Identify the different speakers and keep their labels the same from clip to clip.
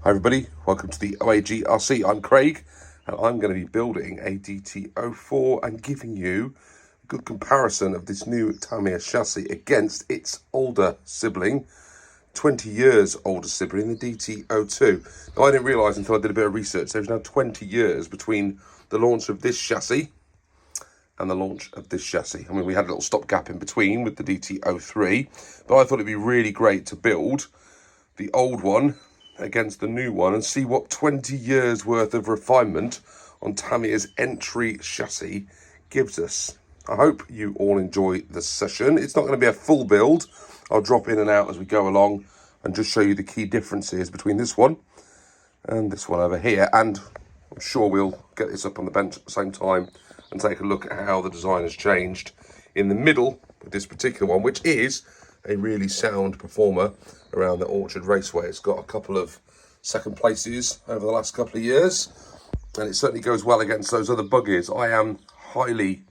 Speaker 1: Hi everybody, welcome to the OAG RC. I'm Craig and I'm going to be building a DT04 and giving you a good comparison of this new Tamiya chassis against its older sibling, 20 years older sibling, the DT02. Now I didn't realise until I did a bit of research, there's now 20 years between the launch of this chassis and the launch of this chassis. I mean, we had a little stopgap in between with the DT03, but I thought it'd be really great to build the old one against the new one and see what 20 years worth of refinement on Tamiya's entry chassis gives us. I hope you all enjoy the session. It's not going to be a full build. I'll drop in and out as we go along and just show you the key differences between this one and this one over here. And I'm sure we'll get this up on the bench at the same time and take a look at how the design has changed in the middle with this particular one, which is a really sound performer around the Orchard Raceway. It's got a couple of second places over the last couple of years, and it certainly goes well against those other buggies. I am highly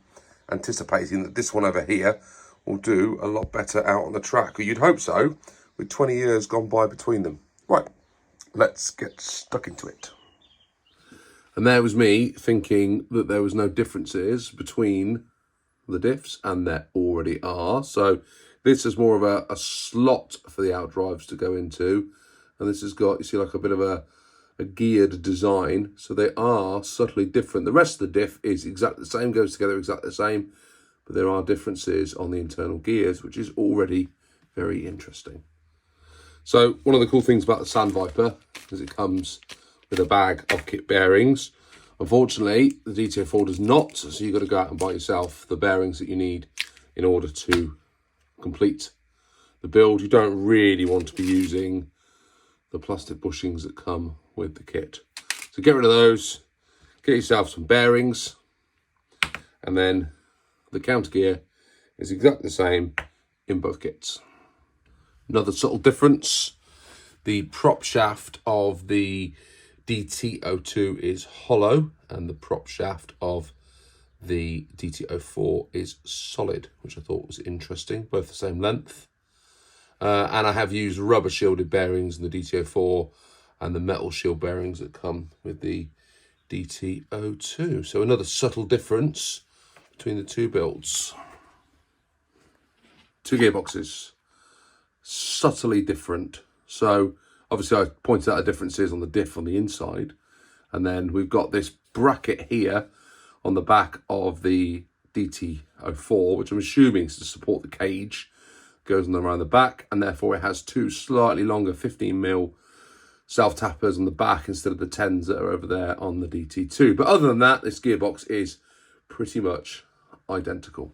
Speaker 1: anticipating that this one over here will do a lot better out on the track, or you'd hope so, with 20 years gone by between them. Right, let's get stuck into it. And there was me thinking that there was no differences between the diffs, and there already are. So this is more of a slot for the outdrives to go into, and this has got, you see, like a bit of a geared design, so they are subtly different. The rest of the diff is exactly the same, goes together exactly the same, but there are differences on the internal gears, which is already very interesting. So one of the cool things about the Sandviper is it comes with a bag of kit bearings. Unfortunately, the DT04 does not, so you've got to go out and buy yourself the bearings that you need in order to complete the build. You don't really want to be using the plastic bushings that come with the kit. So get rid of those, get yourself some bearings, and then the counter gear is exactly the same in both kits. Another subtle difference, the prop shaft of the DT02 is hollow and the prop shaft of the DT04 is solid, which I thought was interesting, both the same length. And I have used rubber shielded bearings in the DT04 and the metal shield bearings that come with the DT02. So another subtle difference between the two builds. Two gearboxes, subtly different. So obviously I pointed out the differences on the diff on the inside, and then we've got this bracket here on the back of the DT04, which I'm assuming is to support the cage, goes on around the back, and therefore it has two slightly longer 15mm self-tappers on the back instead of the 10s that are over there on the DT2. But other than that, this gearbox is pretty much identical.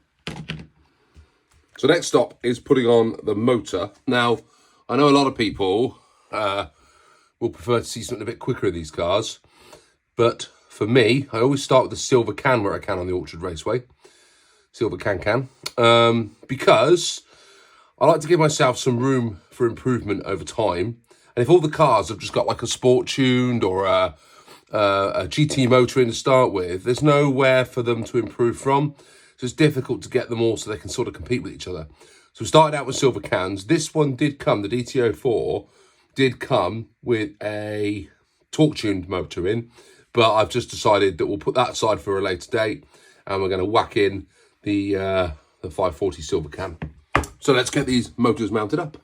Speaker 1: So next stop is putting on the motor. Now, I know a lot of people will prefer to see something a bit quicker in these cars, but for me, I always start with the silver can where I can on the Orchard Raceway. Silver can. Because I like to give myself some room for improvement over time. And if all the cars have just got like a sport tuned or a GT motor in to start with, there's nowhere for them to improve from. So it's difficult to get them all so they can sort of compete with each other. So we started out with silver cans. This one did come, the DT04 did come with a torque tuned motor in, but I've just decided that we'll put that aside for a later date and we're going to whack in the 540 silver can. So let's get these motors mounted up.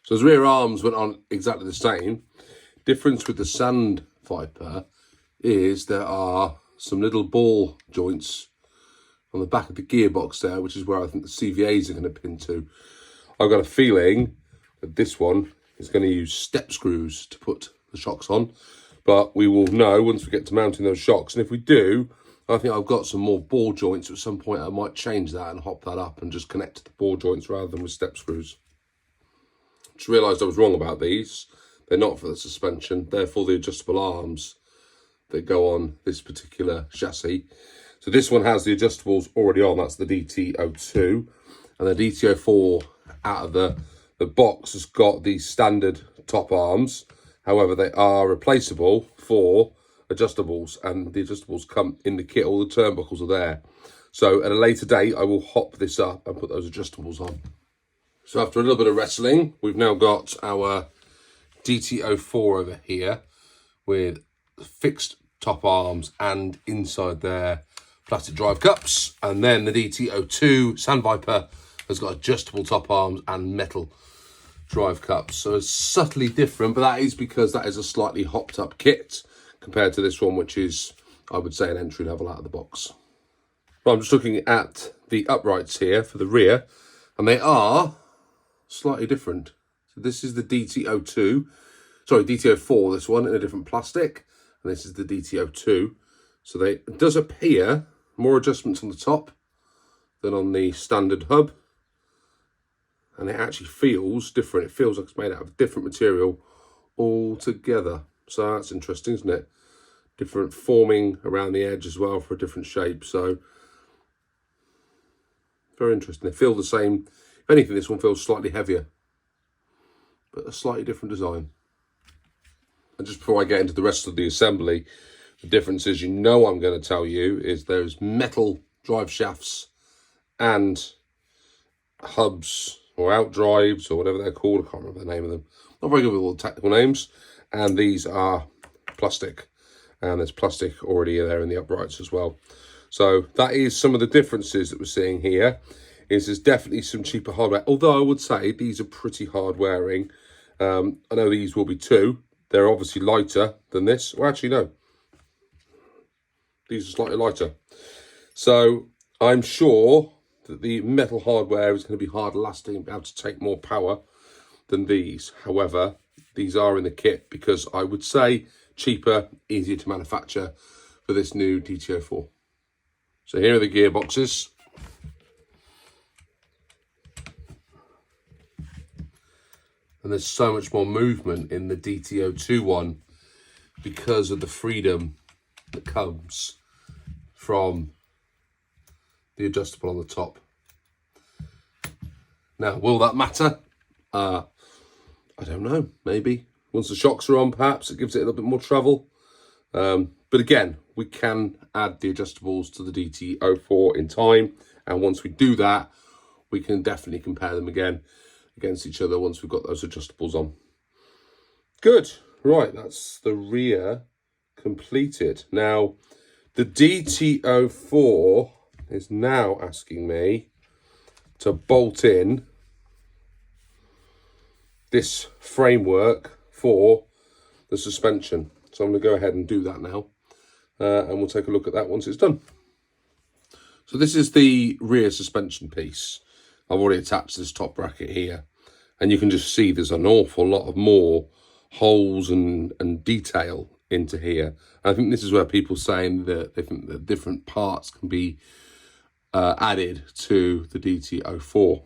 Speaker 1: So as rear arms went on exactly the same. Difference with the Sandviper is there are some little ball joints on the back of the gearbox there, which is where I think the CVAs are going to pin to. I've got a feeling that this one is going to use step screws to put the shocks on, but we will know once we get to mounting those shocks. And if we do, I think I've got some more ball joints. At some point I might change that and hop that up and just connect to the ball joints rather than with step screws. Just realised I was wrong about these. They're not for the suspension, they're for the adjustable arms that go on this particular chassis. So this one has the adjustables already on, that's the DT02, and the DT04 out of the box has got the standard top arms. However, they are replaceable for adjustables, and the adjustables come in the kit. All the turnbuckles are there. So at a later date, I will hop this up and put those adjustables on. So after a little bit of wrestling, we've now got our DT04 over here with fixed top arms and inside there plastic drive cups, and then the DT02 Sandviper has got adjustable top arms and metal drive cups. So it's subtly different, but that is because that is a slightly hopped up kit compared to this one, which is, I would say, an entry level out of the box. Well, I'm just looking at the uprights here for the rear, and they are slightly different. So this is the DT02, sorry, DT04, this one, in a different plastic, and this is the DT02. So it does appear more adjustments on the top than on the standard hub, and it actually feels different. It feels like it's made out of different material altogether. So that's interesting, isn't it? Different forming around the edge as well for a different shape. So very interesting. They feel the same. If anything, this one feels slightly heavier, but a slightly different design. And just before I get into the rest of the assembly, the differences, you know, I'm going to tell you is there's metal drive shafts and hubs or out drives or whatever they're called. I can't remember the name of them. Not very good with all the technical names. And these are plastic, and there's plastic already there in the uprights as well. So that is some of the differences that we're seeing here. There's definitely some cheaper hardware, although I would say these are pretty hard wearing. I know these will be too. They're obviously lighter than this. Well, actually, no. These are slightly lighter. So I'm sure that the metal hardware is going to be hard lasting and be able to take more power than these. However, these are in the kit because I would say cheaper, easier to manufacture for this new DT04. So here are the gearboxes. And there's so much more movement in the DT02 one because of the freedom that comes from the adjustable on the top. Now, will that matter? I don't know, maybe. Once the shocks are on, perhaps it gives it a little bit more travel. But again, we can add the adjustables to the DT04 in time. And once we do that, we can definitely compare them again against each other once we've got those adjustables on. Good. Right, that's the rear completed. Now, the DT04 is now asking me to bolt in this framework for the suspension. So I'm going to go ahead and do that now. And we'll take a look at that once it's done. So this is the rear suspension piece. I've already attached this top bracket here. And you can just see there's an awful lot of more holes and detail into here. I think this is where people saying that they think that different parts can be added to the DT04.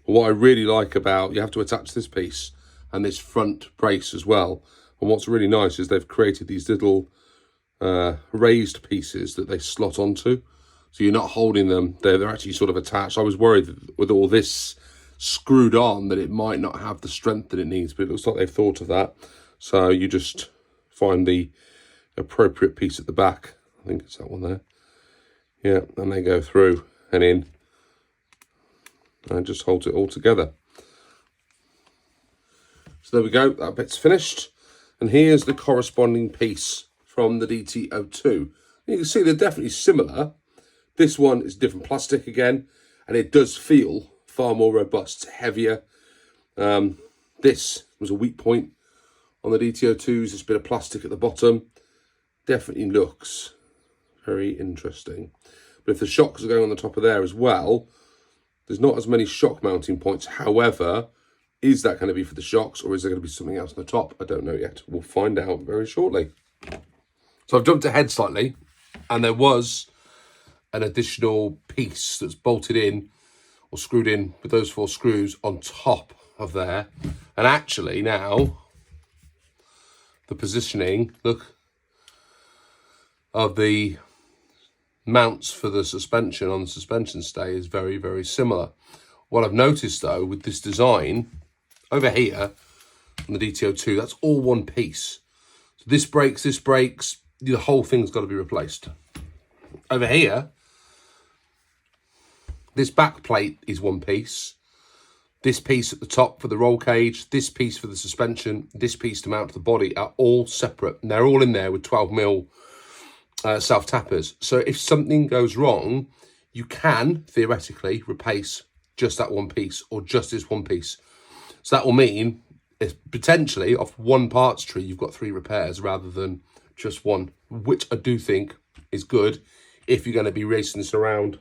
Speaker 1: But what I really like about, you have to attach this piece and this front brace as well. And what's really nice is they've created these little raised pieces that they slot onto. So you're not holding them, they're actually sort of attached. I was worried that with all this screwed on that it might not have the strength that it needs, but it looks like they've thought of that. So you just find the appropriate piece at the back. I think it's that one there. Yeah, and they go through and in and just holds it all together. So there we go, that bit's finished. And here's the corresponding piece from the DT02. You can see they're definitely similar. This one is different plastic again, and it does feel far more robust, heavier. This was a weak point on the DT02s. This bit of plastic at the bottom definitely looks very interesting. But if the shocks are going on the top of there as well, there's not as many shock mounting points. However, is that going to be for the shocks, or is there going to be something else on the top? I don't know yet. We'll find out very shortly. So I've jumped ahead slightly, and there was an additional piece that's bolted in or screwed in with those 4 screws on top of there. And actually now, the positioning, look, of the mounts for the suspension on the suspension stay is very, very similar. What I've noticed though with this design, over here on the DT02, that's all one piece. So this breaks, the whole thing's got to be replaced. Over here, this back plate is one piece. This piece at the top for the roll cage, this piece for the suspension, this piece to mount to the body are all separate. And they're all in there with 12mm self-tappers. So if something goes wrong, you can theoretically replace just that one piece or just this one piece. So that will mean if potentially off one parts tree, you've got 3 repairs rather than just one, which I do think is good if you're going to be racing this around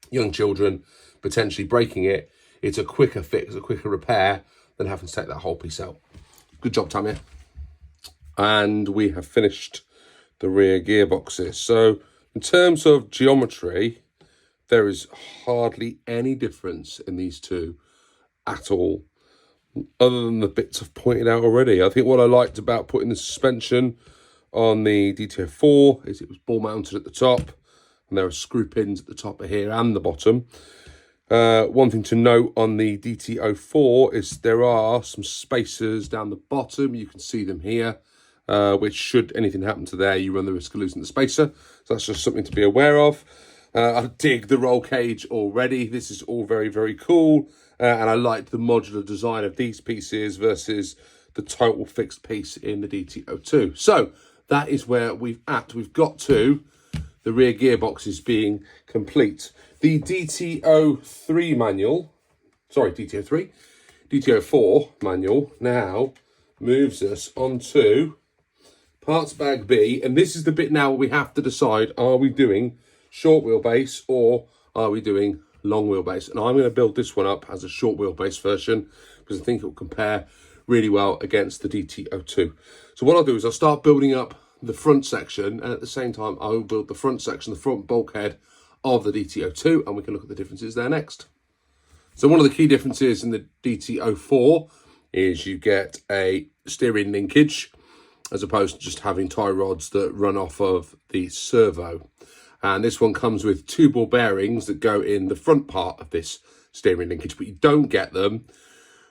Speaker 1: young children, potentially breaking it. It's a quicker fix, a quicker repair than having to take that whole piece out. Good job, Tamiya. And we have finished the rear gearboxes. So in terms of geometry, there is hardly any difference in these two at all, other than the bits I've pointed out already. I think what I liked about putting the suspension on the DT04 is it was ball mounted at the top, and there are screw pins at the top of here and the bottom. One thing to note on the DT04 is there are some spacers down the bottom. You can see them here, which should anything happen to there, you run the risk of losing the spacer. So that's just something to be aware of. I dig the roll cage already. This is all very, very cool. And I like the modular design of these pieces versus the total fixed piece in the DT02. So that is where we've got to the rear gearboxes being complete. The DT03 manual, sorry, DT04 manual now moves us onto parts bag B. And this is the bit now where we have to decide, are we doing short wheelbase or are we doing long wheelbase? And I'm going to build this one up as a short wheelbase version because I think it will compare really well against the DT02. So what I'll do is I'll start building up the front section, and at the same time I'll build the front section, the front bulkhead of the DT02, and we can look at the differences there next. So one of the key differences in the DT04 is you get a steering linkage as opposed to just having tie rods that run off of the servo. And this one comes with 2 ball bearings that go in the front part of this steering linkage, but you don't get them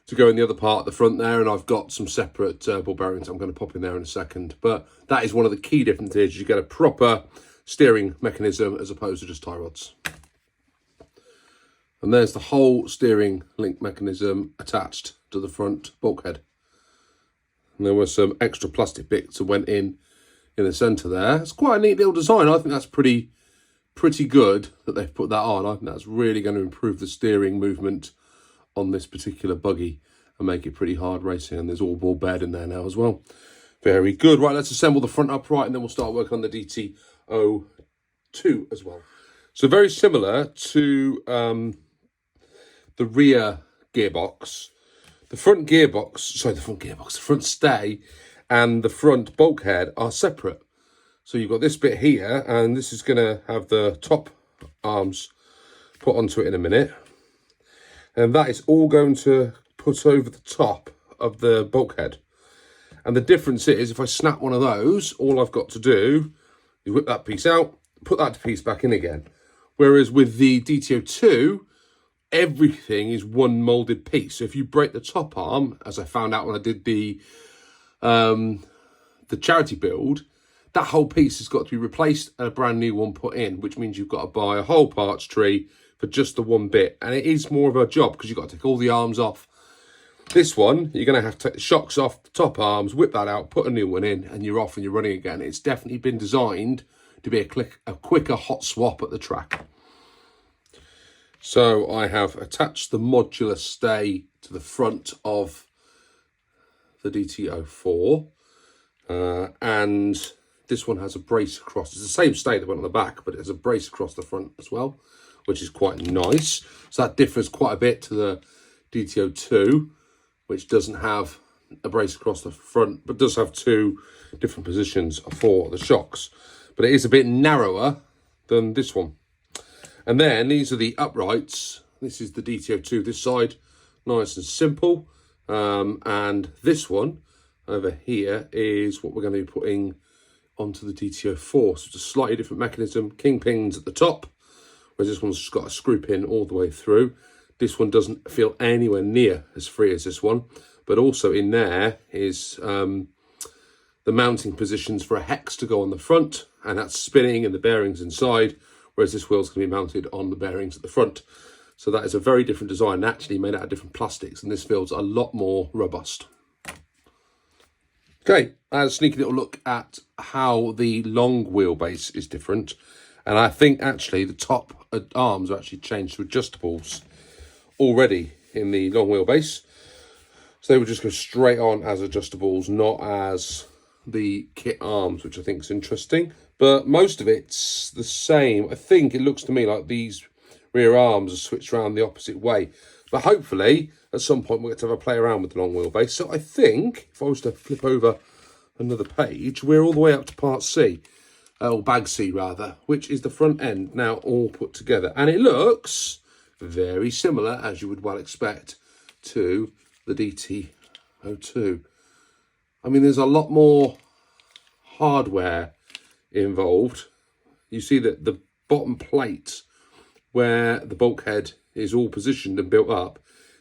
Speaker 1: to go in the other part at the front there. And I've got some separate ball bearings I'm going to pop in there in a second. But that is one of the key differences. You get a proper steering mechanism as opposed to just tie rods. And there's the whole steering link mechanism attached to the front bulkhead. And there were some extra plastic bits that went in the centre there. It's quite a neat little design. I think that's pretty good that they've put that on. I think that's really going to improve the steering movement on this particular buggy and make it pretty hard racing. And there's all ball bed in there now as well. Very good. Right, let's assemble the front upright and then we'll start working on the DT02 as well. So very similar to the rear gearbox. The front stay and the front bulkhead are separate. So you've got this bit here, and this is going to have the top arms put onto it in a minute. And that is all going to put over the top of the bulkhead. And the difference is, if I snap one of those, all I've got to do is whip that piece out, put that piece back in again. Whereas with the DT02, everything is one molded piece. So if you break the top arm, as I found out when I did the charity build, that whole piece has got to be replaced and a brand new one put in, which means you've got to buy a whole parts tree for just the one bit. And it is more of a job because you've got to take all the arms off. This one, you're going to have to take the shocks off the top arms, whip that out, put a new one in, and you're off and you're running again. It's definitely been designed to be a quicker hot swap at the track. So I have attached the modular stay to the front of the DT04, and this one has a brace across. It's the same stay that went on the back, but it has a brace across the front as well, which is quite nice. So that differs quite a bit to the DT02, which doesn't have a brace across the front, but does have 2 different positions for the shocks. But it is a bit narrower than this one. And then these are the uprights. This is the DT02, this side, nice and simple. And this one over here is what we're going to be putting onto the DT04. So it's a slightly different mechanism, kingpins at the top, whereas this one's just got a screw pin all the way through. This one doesn't feel anywhere near as free as this one, but also in there is the mounting positions for a hex to go on the front, and that's spinning and the bearings inside, whereas this wheel's going to be mounted on the bearings at the front. So that is a very different design, naturally made out of different plastics, and this feels a lot more robust. Okay, a sneaky little look at how the long wheelbase is different. And I think actually the top arms are actually changed to adjustables already in the long wheelbase. So they would just go straight on as adjustables, not as the kit arms, which I think is interesting. But most of it's the same. I think it looks to me like these rear arms are switched around the opposite way. But hopefully, at some point, we'll get to have a play around with the long wheelbase. So I think, if I was to flip over another page, we're all the way up to part C, or bag C rather, which is the front end now all put together. And it looks very similar, as you would well expect, to the DT02. I mean, there's a lot more hardware involved. You see that the bottom plate where the bulkhead is all positioned and built up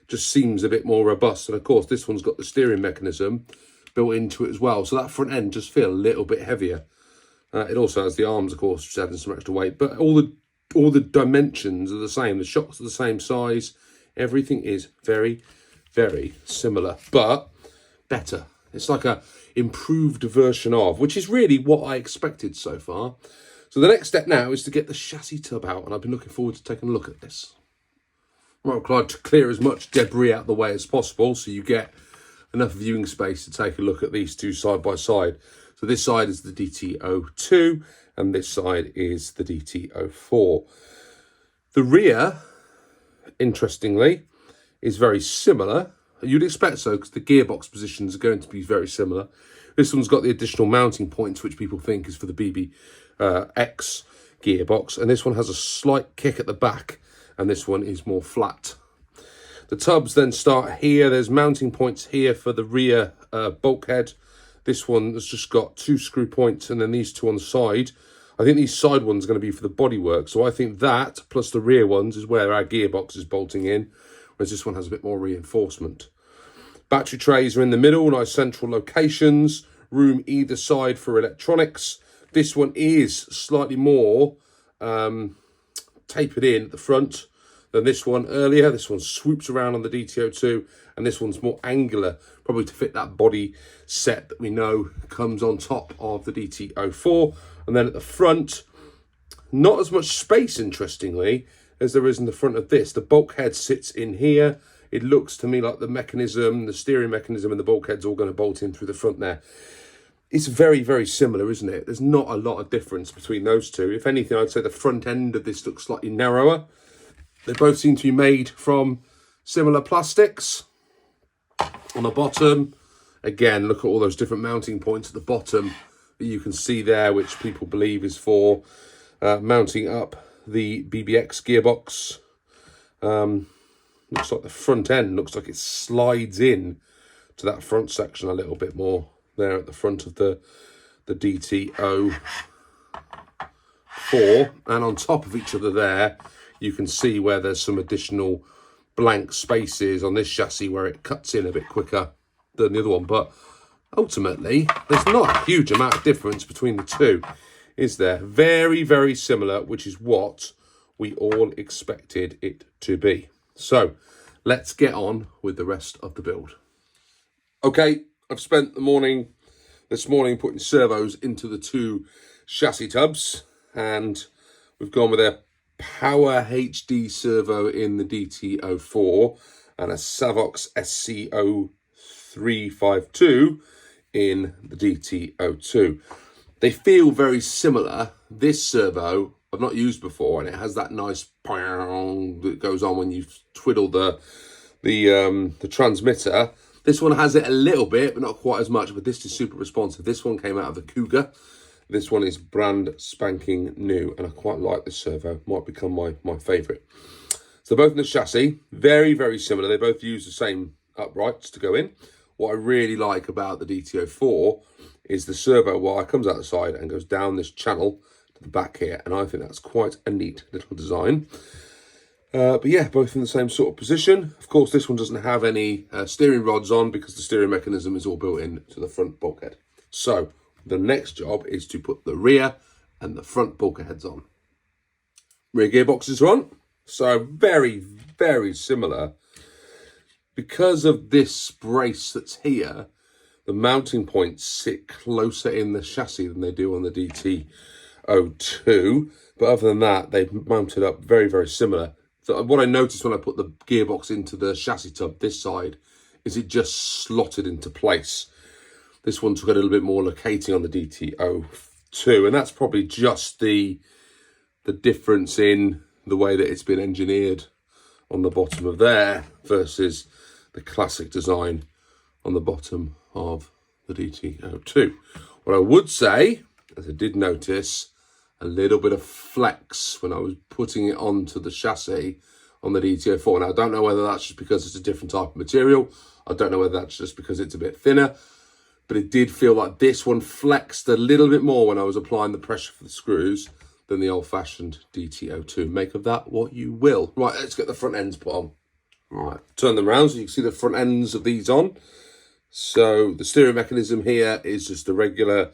Speaker 1: just seems a bit more robust. And of course, this one's got the steering mechanism built into it as well. So that front end just feels a little bit heavier. It also has the arms, of course, just adding some extra weight. But all the dimensions are the same. The shocks are the same size. Everything is very, very similar, but better. It's like a improved version of, which is really what I expected so far. So the next step now is to get the chassis tub out, and I've been looking forward to taking a look at this. I'm required to clear as much debris out of the way as possible, so you get enough viewing space to take a look at these two side by side. So this side is the DT02, and this side is the DT04. The rear, interestingly, is very similar. You'd expect so, because the gearbox positions are going to be very similar. This one's got the additional mounting points, which people think is for the BBX gearbox. And this one has a slight kick at the back, and this one is more flat. The tubs then start here. There's mounting points here for the rear bulkhead. This one has just got 2 screw points, and then these 2 on the side. I think these side ones are going to be for the bodywork. So I think that, plus the rear ones, is where our gearbox is bolting in, whereas this one has a bit more reinforcement. Battery trays are in the middle, nice central locations, room either side for electronics. This one is slightly more tapered in at the front than this one earlier. This one swoops around on the DT02, and this one's more angular, probably to fit that body set that we know comes on top of the DT04. And then at the front, not as much space, interestingly, as there is in the front of this. The bulkhead sits in here. It looks to me like the mechanism, the steering mechanism and the bulkhead's all going to bolt in through the front there. It's very, very similar, isn't it? There's not a lot of difference between those two. If anything, I'd say the front end of this looks slightly narrower. They both seem to be made from similar plastics. On the bottom, again, look at all those different mounting points at the bottom that you can see there, which people believe is for mounting up the BBX gearbox. Looks like the front end looks like it slides in to that front section a little bit more there at the front of the DT04. And on top of each other there, you can see where there's some additional blank spaces on this chassis where it cuts in a bit quicker than the other one. But ultimately, there's not a huge amount of difference between the two, is there? Very, very similar, which is what we all expected it to be. So let's get on with the rest of the build. Okay, I've spent this morning putting servos into the 2 chassis tubs, and we've gone with a Power HD servo in the DT04 and a Savox SC0352 in the DT02. They feel very similar. This servo I've not used before, and it has that nice pound that goes on when you twiddle the transmitter. This one has it a little bit, but not quite as much. But this is super responsive. This one came out of the Cougar. This one is brand spanking new, and I quite like this servo. Might become my favourite. So both in the chassis, very, very similar. They both use the same uprights to go in. What I really like about the DT04 is the servo wire comes out the side and goes down this channel to the back here, and I think that's quite a neat little design. But yeah, both in the same sort of position. Of course, this one doesn't have any steering rods on because the steering mechanism is all built in to the front bulkhead. So the next job is to put the rear and the front bulkheads on. Rear gearboxes are on. So very, very similar. Because of this brace that's here, the mounting points sit closer in the chassis than they do on the DT02. But other than that, they've mounted up very, very similar. So what I noticed when I put the gearbox into the chassis tub this side is it just slotted into place. This one took a little bit more locating on the DT02, and that's probably just the difference in the way that it's been engineered on the bottom of there versus the classic design on the bottom of the DT02. What I would say, as I did notice, a little bit of flex when I was putting it onto the chassis on the DT04. Now, I don't know whether that's just because it's a different type of material. I don't know whether that's just because it's a bit thinner, but it did feel like this one flexed a little bit more when I was applying the pressure for the screws than the old-fashioned DT02. Make of that what you will. Right, let's get the front ends put on. All right, turn them around so you can see the front ends of these on. So the steering mechanism here is just a regular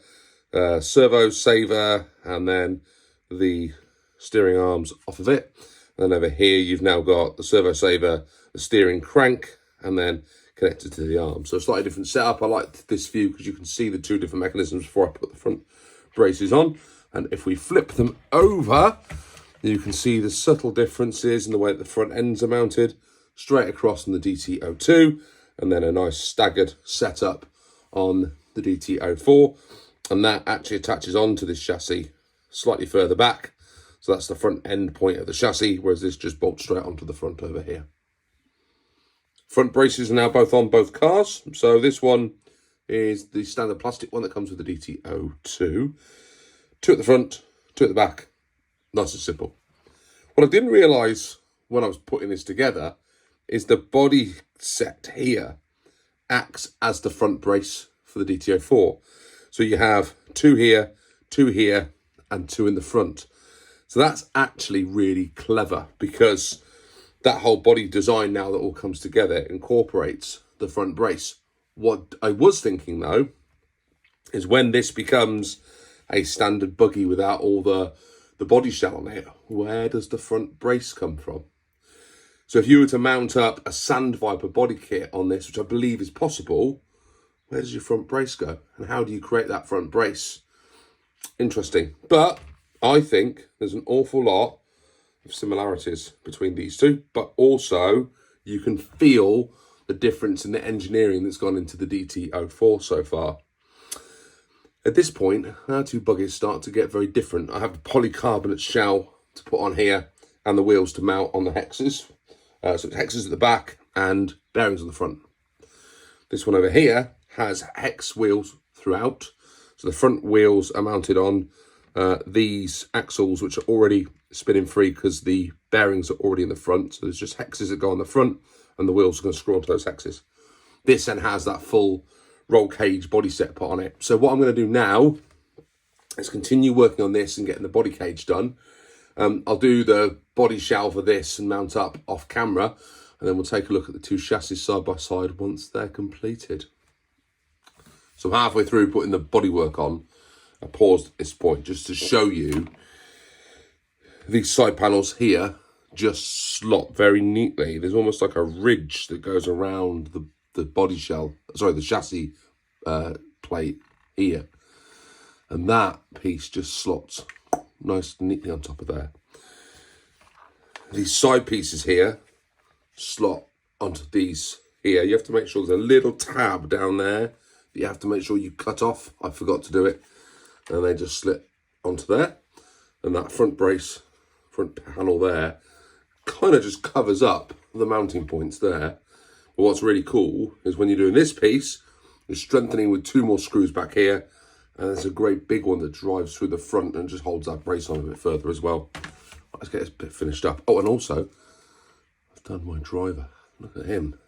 Speaker 1: servo saver, and then the steering arms off of it. And then over here, you've now got the servo saver, the steering crank, and then connected to the arm. So a slightly different setup. I like this view because you can see the two different mechanisms before I put the front braces on. And if we flip them over, you can see the subtle differences in the way that the front ends are mounted straight across on the DT02, and then a nice staggered setup on the DT04. And that actually attaches onto this chassis slightly further back. So that's the front end point of the chassis, whereas this just bolts straight onto the front over here. Front braces are now both on both cars. So this one is the standard plastic one that comes with the DT02. Two at the front, two at the back. Nice and simple. What I didn't realise when I was putting this together is the body set here acts as the front brace for the DT04. So you have two here, and two in the front. So that's actually really clever because that whole body design now that all comes together incorporates the front brace. What I was thinking though is when this becomes a standard buggy without all the body shell on it, where does the front brace come from? So if you were to mount up a Sand Viper body kit on this, which I believe is possible, where does your front brace go? And how do you create that front brace? Interesting. But I think there's an awful lot of similarities between these two, but also you can feel the difference in the engineering that's gone into the DT04 so far. At this point, our two buggies start to get very different. I have the polycarbonate shell to put on here and the wheels to mount on the hexes. So it's hexes at the back and bearings on the front. This one over here has hex wheels throughout. So the front wheels are mounted on these axles, which are already spinning free because the bearings are already in the front. So there's just hexes that go on the front and the wheels are going to screw onto those hexes. This then has that full roll cage body set put on it. So what I'm going to do now is continue working on this and getting the body cage done. I'll do the body shell for this and mount up off camera, and then we'll take a look at the two chassis side by side once they're completed. So I'm halfway through putting the bodywork on. I paused at this point just to show you these side panels here just slot very neatly. There's almost like a ridge that goes around the body shell, sorry, the chassis plate here. And that piece just slots nice and neatly on top of there. These side pieces here slot onto these here. You have to make sure there's a little tab down there that you have to make sure you cut off. I forgot to do it. And they just slip onto there. And that front brace, front panel there, kind of just covers up the mounting points there. But what's really cool is when you're doing this piece, you're strengthening with two more screws back here, and there's a great big one that drives through the front and just holds that brace on a bit further as well. Let's get this bit finished up. Oh, and also, I've done my driver. Look at him.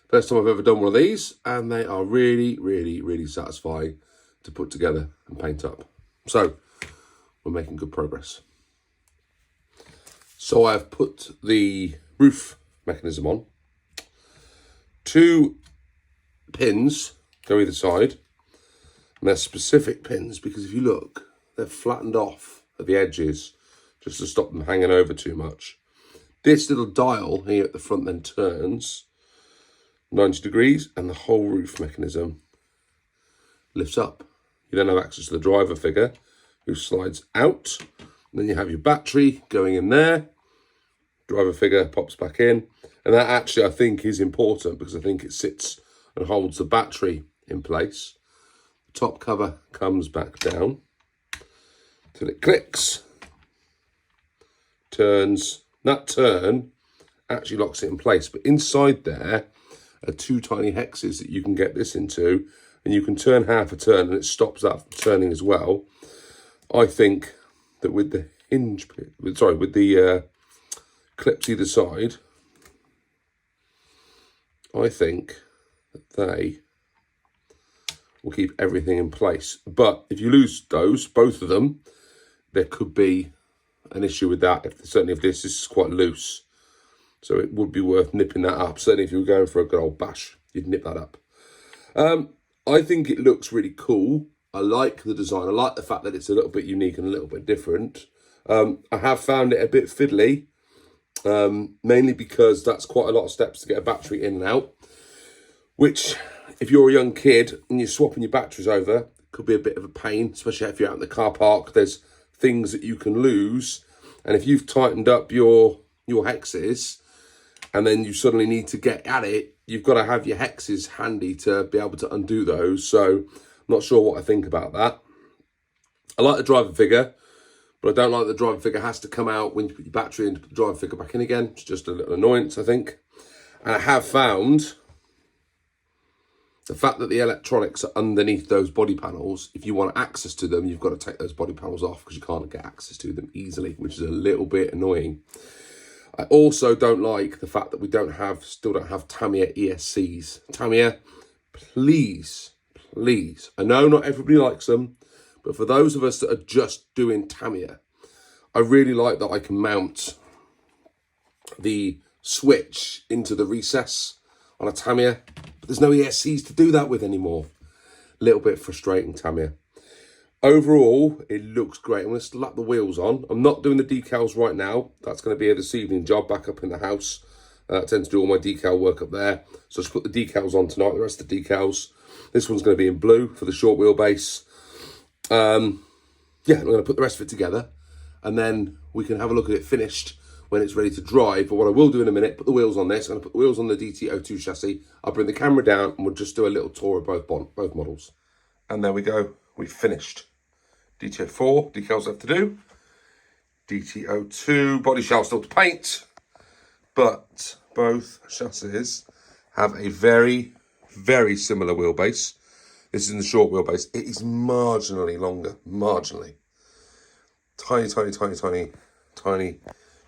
Speaker 1: First time I've ever done one of these, and they are really, really, really satisfying to put together and paint up. So, we're making good progress. So I've put the roof mechanism on. Two pins go either side, and they're specific pins because if you look, they're flattened off at the edges just to stop them hanging over too much. This little dial here at the front then turns 90 degrees and the whole roof mechanism lifts up. You then have access to the driver figure who slides out. And then you have your battery going in there. Driver figure pops back in. And that actually I think is important because I think it sits and holds the battery in place. The top cover comes back down till it clicks, turns. That turn actually locks it in place. But inside there are two tiny hexes that you can get this into, and you can turn half a turn and it stops that from turning as well. I think that with the hinge, with the clips either side, I think that they will keep everything in place. But if you lose those, both of them, there could be an issue with that. Certainly if this is quite loose. So it would be worth nipping that up. Certainly if you were going for a good old bash, you'd nip that up. I think it looks really cool. I like the design. I like the fact that it's a little bit unique and a little bit different. I have found it a bit fiddly, mainly because that's quite a lot of steps to get a battery in and out, which if you're a young kid and you're swapping your batteries over, could be a bit of a pain, especially if you're out in the car park. There's things that you can lose. And if you've tightened up your hexes and then you suddenly need to get at it, you've got to have your hexes handy to be able to undo those. So I'm not sure what I think about that. I like the driver figure, but I don't like the driver figure has to come out when you put your battery in to put the driver figure back in again. It's just a little annoyance, I think. And I have found the fact that the electronics are underneath those body panels, if you want access to them, you've got to take those body panels off because you can't get access to them easily, which is a little bit annoying. I also don't like the fact that we still don't have Tamiya ESCs. Tamiya, please, please. I know not everybody likes them, but for those of us that are just doing Tamiya, I really like that I can mount the switch into the recess on a Tamiya, but there's no ESCs to do that with anymore. A little bit frustrating, Tamiya. Overall, it looks great. I'm going to slap the wheels on. I'm not doing the decals right now. That's going to be a this evening job back up in the house. I tend to do all my decal work up there. So just put the decals on tonight, the rest of the decals. This one's going to be in blue for the short wheelbase. Yeah, I'm going to put the rest of it together. And then we can have a look at it finished when it's ready to drive. But what I will do in a minute, put the wheels on this. I'm going to put the wheels on the DT02 chassis. I'll bring the camera down and we'll just do a little tour of both models. And there we go. We've finished. DT04, decals left to do. DT02, body shell still to paint. But both chassis have a very, very similar wheelbase. This is in the short wheelbase. It is marginally longer, marginally. Tiny, tiny, tiny, tiny, tiny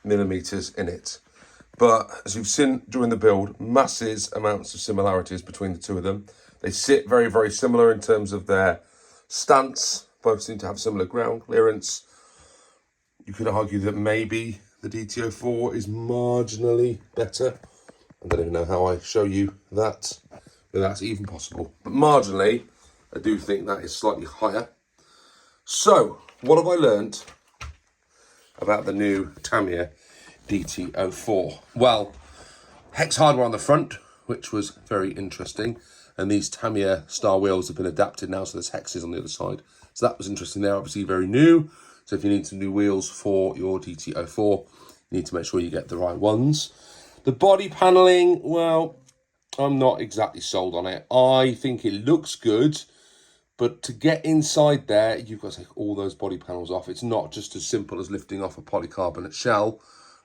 Speaker 1: millimeters in it. But as you've seen during the build, massive amounts of similarities between the two of them. They sit very, very similar in terms of their stance. Both seem to have similar ground clearance. You could argue that maybe the DT04 is marginally better. I don't even know how I show you that, but that's even possible. But marginally, I do think that is slightly higher. So, what have I learned about the new Tamiya DT04? Well, hex hardware on the front, which was very interesting. And these Tamiya star wheels have been adapted now, so there's hexes on the other side. So that was interesting. They're obviously very new. So if you need some new wheels for your DT04, you need to make sure you get the right ones. The body paneling, well, I'm not exactly sold on it. I think it looks good, but to get inside there, you've got to take all those body panels off. It's not just as simple as lifting off a polycarbonate shell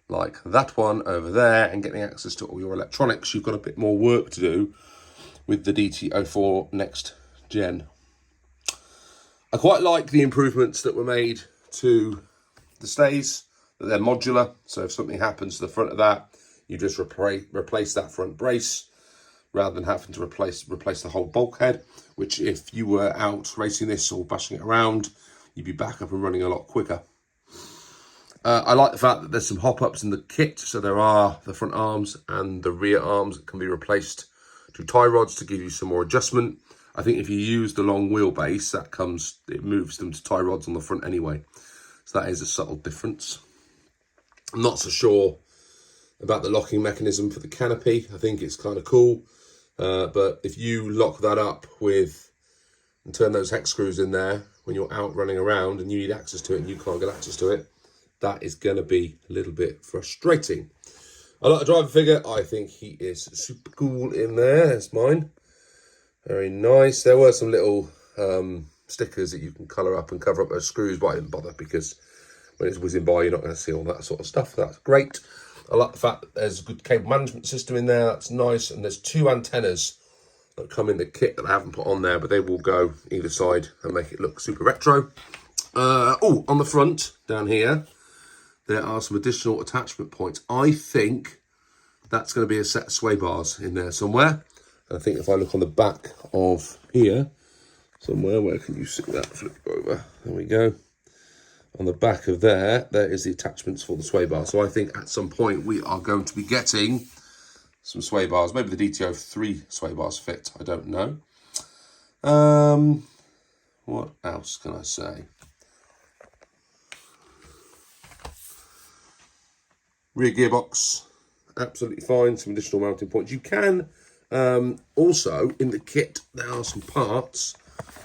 Speaker 1: like that one over there and getting access to all your electronics. You've got a bit more work to do with the DT04 next gen. I quite like the improvements that were made to the stays, that they're modular. So if something happens to the front of that, you just replace that front brace rather than having to replace the whole bulkhead, which if you were out racing this or bashing it around, you'd be back up and running a lot quicker. I like the fact that there's some hop-ups in the kit. So there are the front arms and the rear arms that can be replaced to tie rods to give you some more adjustment. I think if you use the long wheelbase, it moves them to tie rods on the front anyway. So that is a subtle difference. I'm not so sure about the locking mechanism for the canopy. I think it's kind of cool. But if you lock that up with and turn those hex screws in there when you're out running around and you need access to it and you can't get access to it, that is going to be a little bit frustrating. I like the driver figure. I think he is super cool in there. That's mine. Very nice. There were some little stickers that you can colour up and cover up those screws, but I didn't bother because when it's whizzing by, you're not going to see all that sort of stuff. That's great. I like the fact that there's a good cable management system in there. That's nice. And there's 2 antennas that come in the kit that I haven't put on there, but they will go either side and make it look super retro. Oh, on the front down here, there are some additional attachment points. I think that's going to be a set of sway bars in there somewhere. And I think if I look on the back of here, somewhere, where can you see that? Flip over. There we go. On the back of there is the attachments for the sway bar. So I think at some point we are going to be getting some sway bars. Maybe the DT03 sway bars fit. I don't know. What else can I say? Rear gearbox, absolutely fine. Some additional mounting points. You can also, in the kit, there are some parts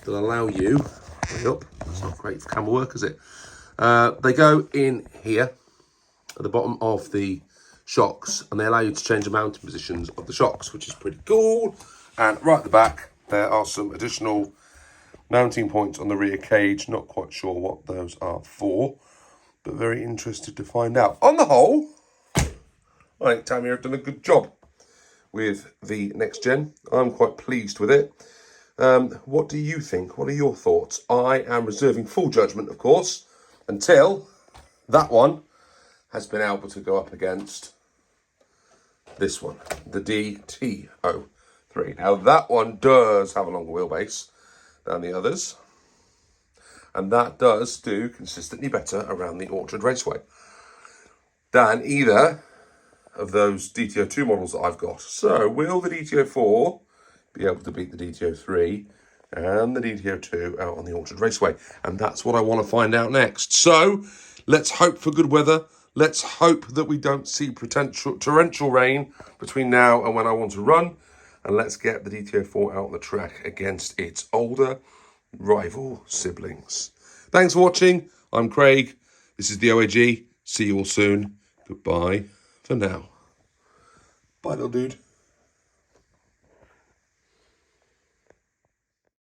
Speaker 1: that allow you, that's not great for camera work, is it? They go in here at the bottom of the shocks, and they allow you to change the mounting positions of the shocks, which is pretty cool. And right at the back, there are some additional mounting points on the rear cage. Not quite sure what those are for, but very interested to find out. On the whole, I think Tamiya have done a good job with the next gen. I'm quite pleased with it. What do you think? What are your thoughts? I am reserving full judgment, of course, until that one has been able to go up against this one, the DT03. Now, that one does have a longer wheelbase than the others, and that does do consistently better around the Orchard Raceway than either of those DT02 models that I've got. So, will the DT04 be able to beat the DT03 and the DT02 out on the Orchard Raceway? And that's what I want to find out next. So, let's hope for good weather. Let's hope that we don't see torrential rain between now and when I want to run. And let's get the DT04 out on the track against its older rival siblings. Thanks for watching. I'm Craig. This is the OAG. See you all soon. Goodbye for now. Bye, little dude.